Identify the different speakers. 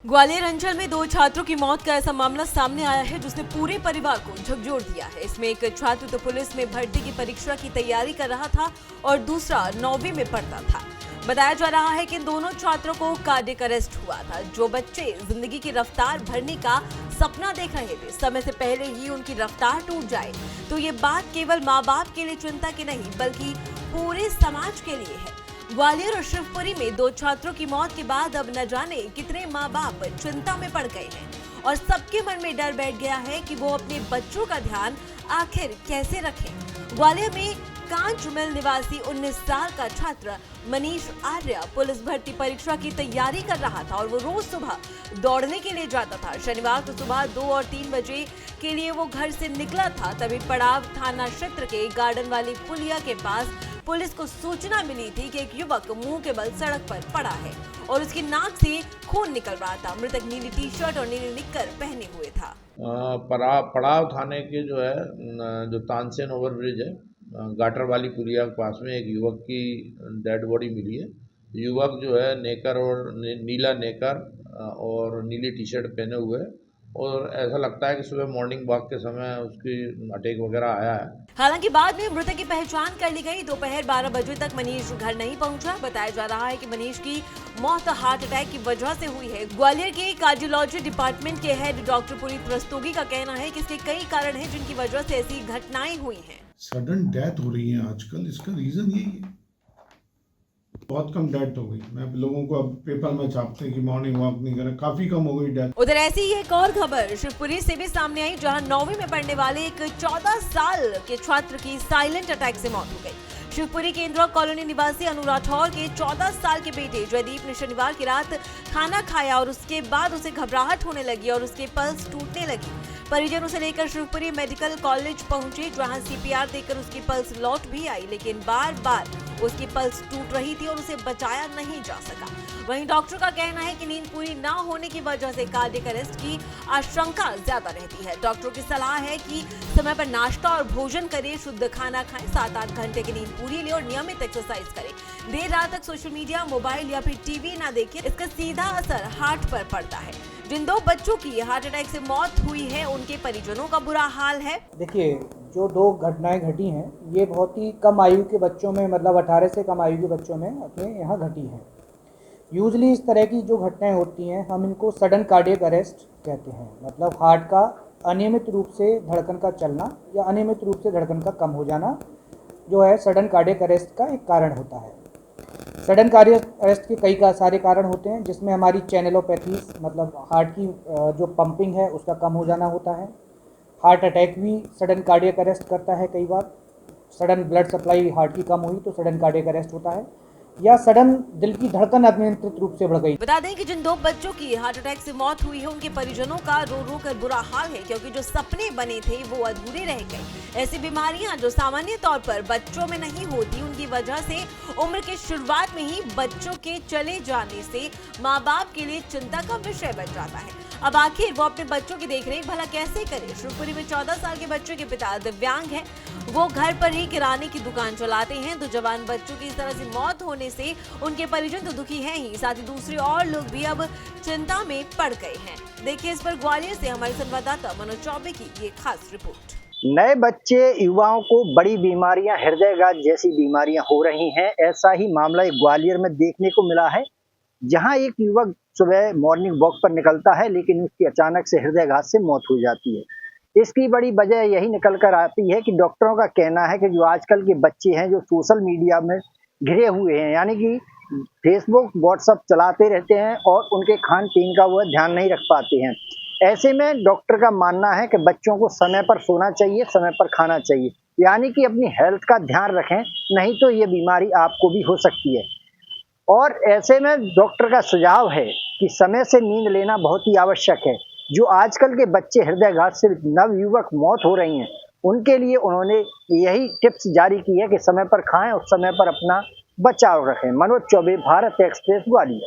Speaker 1: ग्वालियर अंचल में 2 छात्रों की मौत का ऐसा मामला सामने आया है जिसने पूरे परिवार को झकझोर दिया है। इसमें एक छात्र तो पुलिस में भर्ती की परीक्षा की तैयारी कर रहा था और दूसरा 9वीं में पढ़ता था। बताया जा रहा है कि इन दोनों छात्रों को कार्डियक अरेस्ट हुआ था। जो बच्चे जिंदगी की रफ्तार भरने का सपना देख रहे थे, समय से पहले ही उनकी रफ्तार टूट जाए तो ये बात केवल माँ बाप के लिए चिंता की नहीं बल्कि पूरे समाज के लिए है। ग्वालियर और शिवपुरी में 2 छात्रों की मौत के बाद अब न जाने कितने माँ बाप चिंता में पड़ गए हैं और सबके मन में डर बैठ गया है कि वो अपने बच्चों का ध्यान आखिर कैसे रखें। ग्वालियर में कांच मिल निवासी 19 साल का छात्र मनीष आर्य पुलिस भर्ती परीक्षा की तैयारी कर रहा था और वो रोज सुबह दौड़ने के लिए जाता था। शनिवार को सुबह 2 और 3 बजे के लिए वो घर से निकला था, तभी पड़ाव थाना क्षेत्र के गार्डन वाली पुलिया के पास पुलिस को सूचना मिली थी कि एक युवक मुंह के बल सड़क पर पड़ा है और उसकी नाक से खून निकल रहा था। मृतक नीली टी शर्ट और नीली निक्कर पहने हुए था।
Speaker 2: पड़ाव थाने के जो तानसेन ओवरब्रिज है, गाटर वाली पुलिया के पास में एक युवक की डेड बॉडी मिली है। युवक जो है नेकर और नीला नेकर और नीली टी शर्ट पहने हुए है और ऐसा लगता है कि सुबह मॉर्निंग वॉक के समय उसकी अटैक वगैरह आया है।
Speaker 1: हालांकि बाद में मृतक की पहचान कर ली गई। दोपहर 12 बजे तक मनीष घर नहीं पहुंचा। बताया जा रहा है कि मनीष की मौत हार्ट अटैक की वजह से हुई है। ग्वालियर के कार्डियोलॉजी डिपार्टमेंट के हेड डॉक्टर पुनीत रस्तोगी का कहना है कि इसके कई कारण हैं जिनकी वजह से ऐसी घटनाएं हुई हैं।
Speaker 3: सडन डेथ हो रही है आजकल, इसका रीजन यही है। बहुत कम डेथ हो गई। मैं लोगों को अब पेपर में छापते हैं कि मॉर्निंग वॉक नहीं करें, काफी कम हो गई डेथ।
Speaker 1: उधर ऐसी ही एक और खबर शिवपुरी से भी सामने आई, जहां 9वीं में पढ़ने वाले एक 14 साल के छात्र की साइलेंट अटैक से मौत हो गई। शिवपुरी के इंदिरा कॉलोनी निवासी अनु राठौर के 14 साल के बेटे जयदीप ने शनिवार की रात खाना खाया और उसके बाद उसे घबराहट होने लगी और उसके पल्स टूटने लगी। परिजन उसे लेकर शिवपुरी मेडिकल कॉलेज पहुंचे, जहां सीपीआर देकर उसकी पल्स लौट भी आई, लेकिन बार बार उसकी पल्स टूट रही थी और उसे बचाया नहीं जा सका। वहीं डॉक्टर का कहना है कि नींद पूरी न होने की वजह से कार्डियक अरेस्ट की आशंका ज्यादा रहती है। डॉक्टरों की सलाह है कि समय पर नाश्ता और भोजन करें, शुद्ध खाना खाएं, 7-8 घंटे की नींद पूरी लें और नियमित एक्सरसाइज करें। देर रात तक सोशल मीडिया, मोबाइल या फिर टीवी ना देखें, इसका सीधा असर हार्ट पर पड़ता है। जिन 2 बच्चों की हार्ट अटैक से मौत हुई है उनके परिजनों का बुरा हाल है।
Speaker 4: देखिए, जो 2 घटनाएं घटी हैं ये बहुत ही कम आयु के बच्चों में, मतलब 18 से कम आयु के बच्चों में अपने यहाँ घटी हैं। यूजली इस तरह की जो घटनाएं होती हैं हम इनको सडन कार्डियक अरेस्ट कहते हैं। मतलब हार्ट का अनियमित रूप से धड़कन का चलना या अनियमित रूप से धड़कन का कम हो जाना जो है सडन कार्डियक अरेस्ट का एक कारण होता है। सडन कार्डियक अरेस्ट के कई सारे कारण होते हैं, जिसमें हमारी चैनलोपैथीज मतलब हार्ट की जो पंपिंग है उसका कम हो जाना होता है। हार्ट अटैक भी सडन कार्डियक अरेस्ट करता है। कई बार सडन ब्लड सप्लाई हार्ट की कम हुई तो सडन कार्डियक अरेस्ट होता है, या सडन दिल की धड़कन अनियंत्रित रूप से बढ़ गई।
Speaker 1: बता दें कि जिन 2 बच्चों की हार्ट अटैक से मौत हुई है उनके परिजनों का रो रो कर बुरा हाल है, क्योंकि जो सपने बने थे वो अधूरे रह गए। ऐसी बीमारियां जो सामान्य तौर पर बच्चों में नहीं होती, उनकी वजह से उम्र के शुरुआत में ही बच्चों के चले जाने से माँ बाप के लिए चिंता का विषय बन जाता है। अब आखिर वो अपने बच्चों की देखरेख भला कैसे करे। शिवपुरी में 14 साल के बच्चे के पिता दिव्यांग हैं। वो घर पर ही किराने की दुकान चलाते हैं। 2 जवान बच्चों की इस तरह से मौत होने से उनके परिजन तो दुखी हैं ही, साथ ही दूसरे और लोग भी अब चिंता में पड़ गए हैं। देखिए इस पर ग्वालियर से हमारे संवाददाता मनोज चौबे की ये खास रिपोर्ट।
Speaker 5: नए बच्चे युवाओं को बड़ी बीमारियां, हृदयघात जैसी बीमारियां हो रही हैं। ऐसा ही मामला एक ग्वालियर में देखने को मिला है, जहां एक युवक सुबह मॉर्निंग वॉक पर निकलता है लेकिन उसकी अचानक से हृदयघात से मौत हो जाती है। इसकी बड़ी वजह यही निकल कर आती है कि डॉक्टरों का कहना है कि जो आजकल के बच्चे हैं जो सोशल मीडिया में घिरे हुए हैं, यानी कि फेसबुक व्हाट्सएप चलाते रहते हैं और उनके खान पीन का वो ध्यान नहीं रख पाते हैं। ऐसे में डॉक्टर का मानना है कि बच्चों को समय पर सोना चाहिए, समय पर खाना चाहिए, यानी कि अपनी हेल्थ का ध्यान रखें, नहीं तो ये बीमारी आपको भी हो सकती है। और ऐसे में डॉक्टर का सुझाव है कि समय से नींद लेना बहुत ही आवश्यक है। जो आजकल के बच्चे हृदयघात से नवयुवक मौत हो रही हैं, उनके लिए उन्होंने यही टिप्स जारी की है कि समय पर खाएं और समय पर अपना बचाव रखें। मनोज चौबे, भारत एक्सप्रेस, ग्वालियर।